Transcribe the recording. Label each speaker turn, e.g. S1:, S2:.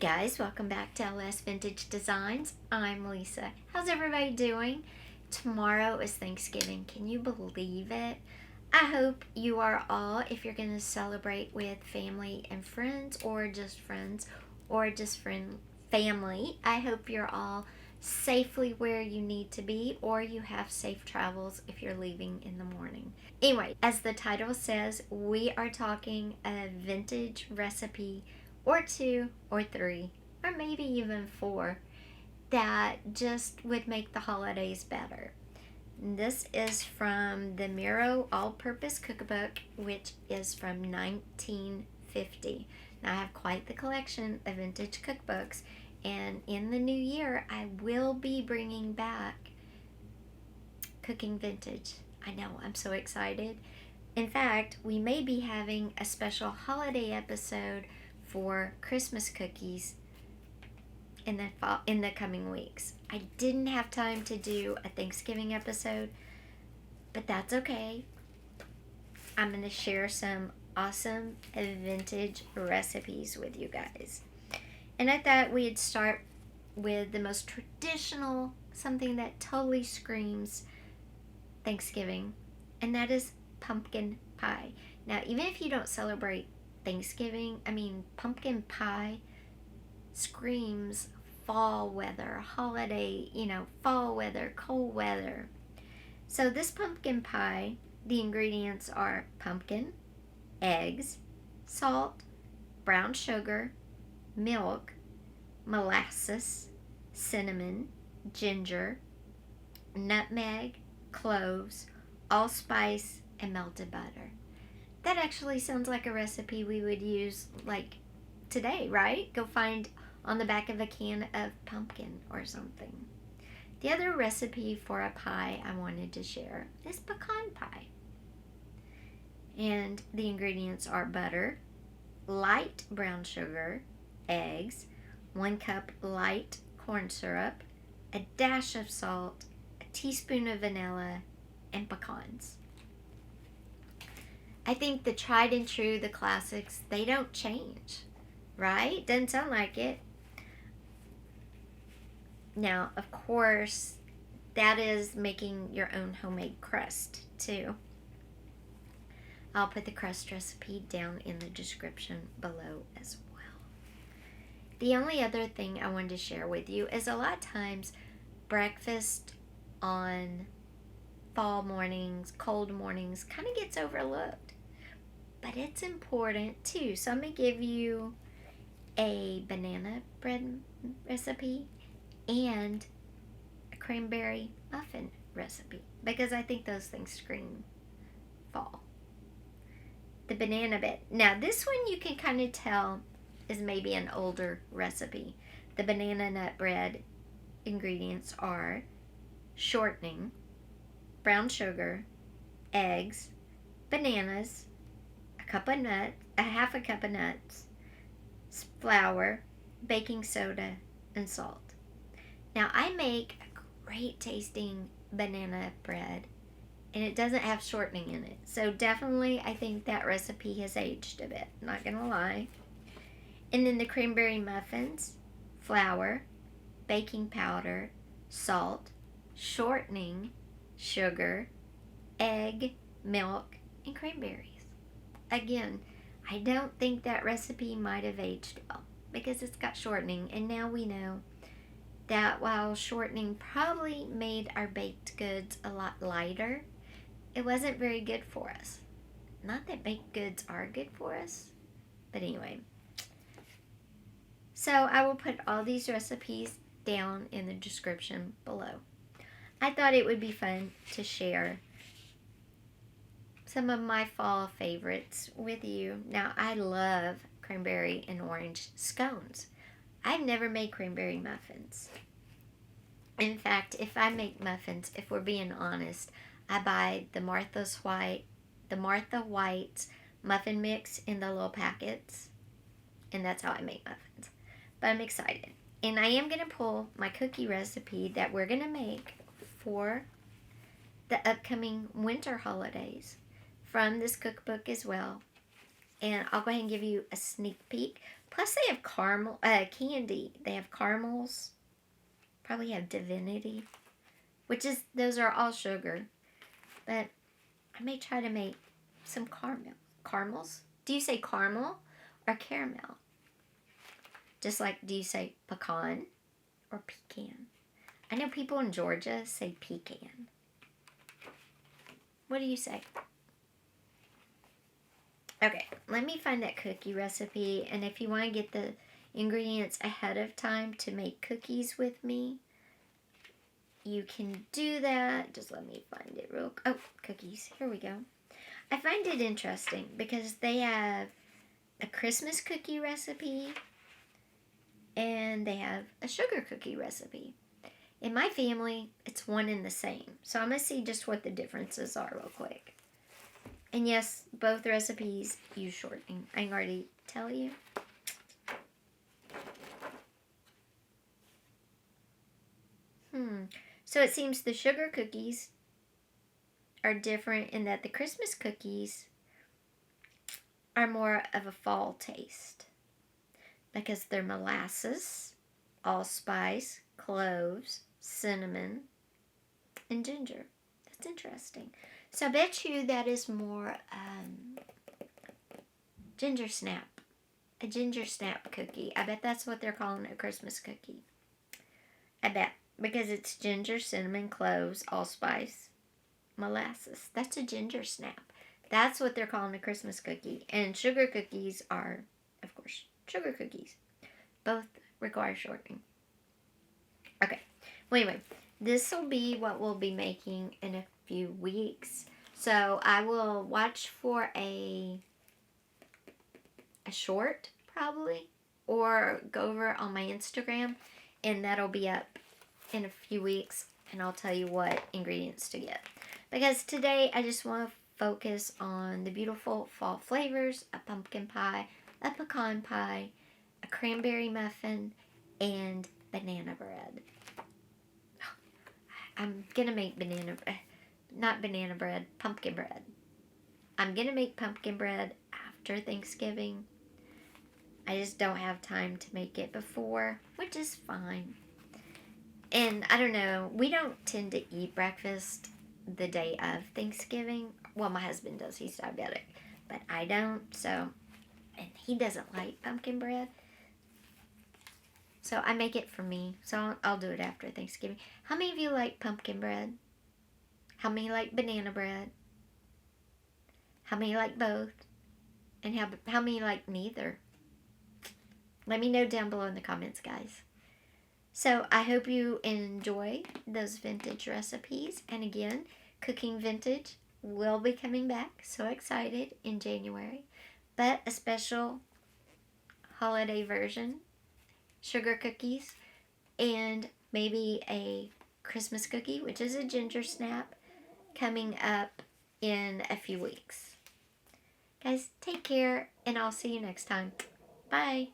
S1: guys, welcome back to LS Vintage Designs. I'm Lisa. How's everybody doing? Tomorrow is Thanksgiving. Can you believe it? I hope you are all, if you're going to celebrate with family and friends or just family, I hope you're all safely where you need to be, or you have safe travels if you're leaving in the morning. Anyway, as the title says, we are talking a vintage recipe or two or three or maybe even four that just would make the holidays better. This is from the Miro All-Purpose Cookbook, which is from 1950. Now I have quite the collection of vintage cookbooks, and in the new year I will be bringing back cooking vintage. I know, I'm so excited. In fact, we may be having a special holiday episode for Christmas cookies in the coming weeks. I didn't have time to do a Thanksgiving episode, but that's okay. I'm going to share some awesome vintage recipes with you guys. And I thought we'd start with the most traditional, something that totally screams Thanksgiving, and that is pumpkin pie. Now, even if you don't celebrate Thanksgiving, pumpkin pie screams fall weather, holiday, fall weather, cold weather. So this pumpkin pie, the ingredients are pumpkin, eggs, salt, brown sugar, milk, molasses, cinnamon, ginger, nutmeg, cloves, allspice, and melted butter. That actually sounds like a recipe we would use like today, right? Go find on the back of a can of pumpkin or something. The other recipe for a pie I wanted to share is pecan pie. And the ingredients are butter, light brown sugar, eggs, 1 cup light corn syrup, a dash of salt, a teaspoon of vanilla, and pecans. I think the tried and true, the classics, they don't change, right? Doesn't sound like it. Now, of course, that is making your own homemade crust, too. I'll put the crust recipe down in the description below as well. The only other thing I wanted to share with you is a lot of times breakfast on fall mornings, cold mornings, kind of gets overlooked. But it's important too. So I'm going to give you a banana bread recipe and a cranberry muffin recipe, because I think those things scream fall. The banana bit. Now this one you can kind of tell is maybe an older recipe. The banana nut bread ingredients are shortening, brown sugar, eggs, bananas, half a cup of nuts, flour, baking soda, and salt. Now I make a great tasting banana bread, and it doesn't have shortening in it. So definitely I think that recipe has aged a bit, not gonna lie. And then the cranberry muffins, flour, baking powder, salt, shortening, sugar, egg, milk, and cranberries. Again, I don't think that recipe might have aged well because it's got shortening, and now we know that while shortening probably made our baked goods a lot lighter, it wasn't very good for us. Not that baked goods are good for us, but anyway. So I will put all these recipes down in the description below. I thought it would be fun to share some of my fall favorites with you. Now, I love cranberry and orange scones. I've never made cranberry muffins. In fact, if I make muffins, if we're being honest, I buy the Martha White's muffin mix in the little packets, and that's how I make muffins. But I'm excited. And I am going to pull my cookie recipe that we're going to make for the upcoming winter holidays from this cookbook as well. And I'll go ahead and give you a sneak peek. Plus they have caramel, candy. They have caramels. Probably have divinity. Those are all sugar. But I may try to make some caramels. Do you say caramel or caramel? Just like, do you say pecan or pecan? I know people in Georgia say pecan. What do you say? Okay, let me find that cookie recipe. And if you want to get the ingredients ahead of time to make cookies with me, you can do that. Just let me find it real quick. Oh, cookies. Here we go. I find it interesting because they have a Christmas cookie recipe and they have a sugar cookie recipe. In my family, it's one and the same. So I'm going to see just what the differences are real quick. And yes, both recipes use shortening. I can already tell you. So it seems the sugar cookies are different in that the Christmas cookies are more of a fall taste because they're molasses, allspice, cloves, cinnamon, and ginger. That's interesting. So I bet you that is more ginger snap. A ginger snap cookie. I bet that's what they're calling a Christmas cookie. I bet. Because it's ginger, cinnamon, cloves, allspice, molasses. That's a ginger snap. That's what they're calling a Christmas cookie. And sugar cookies are, of course, sugar cookies. Both require shortening. Okay. Well, anyway, this will be what we'll be making in a few weeks. So I will watch for a short, probably, or go over on my Instagram, and that'll be up in a few weeks, and I'll tell you what ingredients to get. Because today I just want to focus on the beautiful fall flavors, a pumpkin pie, a pecan pie, a cranberry muffin, and banana bread. I'm gonna make pumpkin bread. I'm gonna make pumpkin bread after Thanksgiving. I just don't have time to make it before, which is fine. And I don't know, we don't tend to eat breakfast the day of Thanksgiving. Well, my husband does, he's diabetic, but I don't, so, and he doesn't like pumpkin bread. So I make it for me, so I'll do it after Thanksgiving. How many of you like pumpkin bread? How many like banana bread? How many like both? And how many like neither? Let me know down below in the comments, guys. So I hope you enjoy those vintage recipes. And again, Cooking Vintage will be coming back. So excited in January. But a special holiday version. Sugar cookies. And maybe a Christmas cookie, which is a ginger snap, coming up in a few weeks. Guys, take care, and I'll see you next time. Bye.